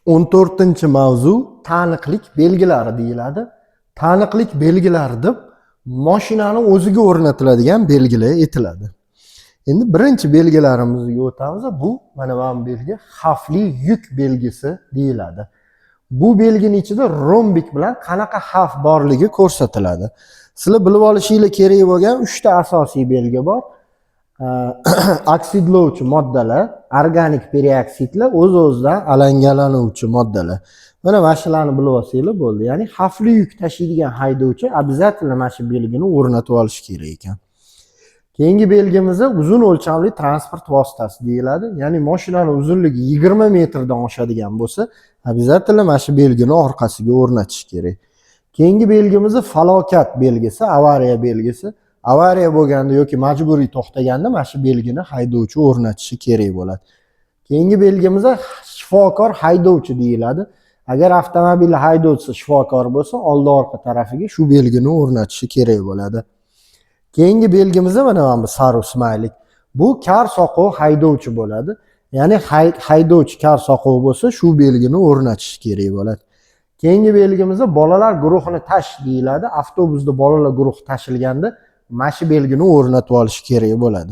14-mavzu taniqlik belgilari deyiladi. Taniqlik belgilari deb mashinani o'ziga o'rnatiladigan belgilar aytiladi. Endi birinchi belgilarimizga o'tamiz. Bu mana bu belgi xavfli yuk belgisi deyiladi. Bu belgining ichida rombik bilan qanaqa xavf borligi ko'rsatiladi. Sizlar bilib olishinglar kerak bo'lgan 3 ta asosiy belgi bor. Oksidlovchi moddalar, organik perioksidlar, o'z-o'zidan alangalanuvchi moddalar. Mana shularni bilib olsanglar bo'ldi. Ya'ni xavfli yuk tashiydigan haydovchi обязательно mana shu belgini o'rnatib olish kerak ekan. Keyingi belgimiz uzun o'lchamli transport vositasi deyiladi. Ya'ni mashinaning uzunligi 20 metrdan oshadigan bo'lsa, обязательно mana shu belgini orqasiga o'rnatish kerak. Keyingi belgimiz falokat belgisi, avariya belgisi. Avariya bo'lganda yoki majburiy to'xtaganda mana shu belgini haydovchi o'rnatishi kerak bo'ladi. Keyingi belgimiz shifokor haydovchi deyiladi. Agar avtomobil haydovchisi shifokor bo'lsa, oldi orqa tarafiga shu belgini o'rnatishi kerak bo'ladi. Keyingi belgimiz mana bu sariq smaylik. Bu kar soqov haydovchi bo'ladi. Ya'ni haydovchi kar soqov bo'lsa, shu belgini o'rnatish kerak bo'ladi. Keyingi belgimiz bolalar guruhini tash deyiladi. Avtobusda bolalar guruhi tashilganda mana shu belgini o'rnatib olish kerak bo'ladi.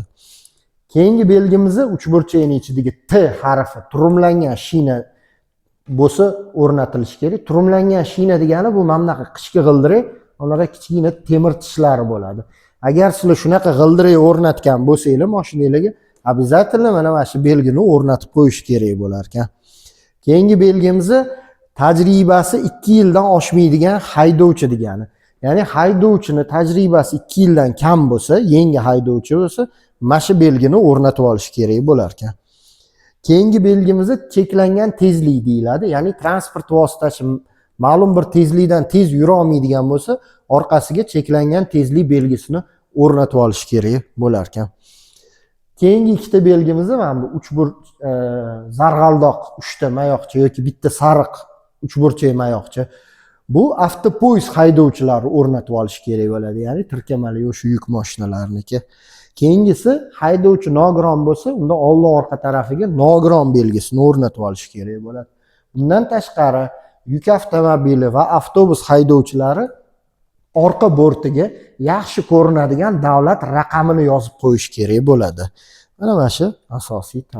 Keyingi belgimiz uchburchakning ichidagi T harfi turumlangan shina bo'lsa o'rnatilishi kerak. Turumlangan shina degani bu mana bunaqa qishki g'ildirak, ularda kichkina temir tishlari bo'ladi. Agar sizlar shunaqa g'ildirak o'rnatgan bo'lsanglar mashinangizga, обязательно mana shu belgini o'rnatib qo'yish kerak bo'lar ekan. Keyingi belgimiz tajribasi 2 yildan oshmaydigan haydovchi degani. Ya'ni haydovchini tajribasi 2 yildan kam bo'lsa, yangi haydovchi bo'lsa, mana shu belgini o'rnatib olish kerak bo'lar ekan. Keyingi belgimiz cheklangan tezlik deyiladi. Ya'ni transport vositasi ma'lum bir tezlikdan tez yura olmaydigan bo'lsa, orqasiga cheklangan tezlik belgisini o'rnatib olish kerak bo'lar ekan. Keyingi ikkita belgimiz mana bu zarg'aldoq 3 ta mayoqcha yoki bitta sariq uchburchak mayoqcha. Bu avtopoyezd haydovchilari o'rnatib olish kerak bo'ladi, ya'ni tirkamali o'sha yuk mashinalarniki. Keyingisi haydovchi nogiron bo'lsa, unda oldi orqa tarafiga nogiron belgisini o'rnatib olish kerak bo'ladi. Bundan tashqari, yuk avtomobili va avtobus haydovchilari orqa bortiga yaxshi ko'rinadigan davlat raqamini yozib qo'yish kerak bo'ladi. Mana shu asosiy talab.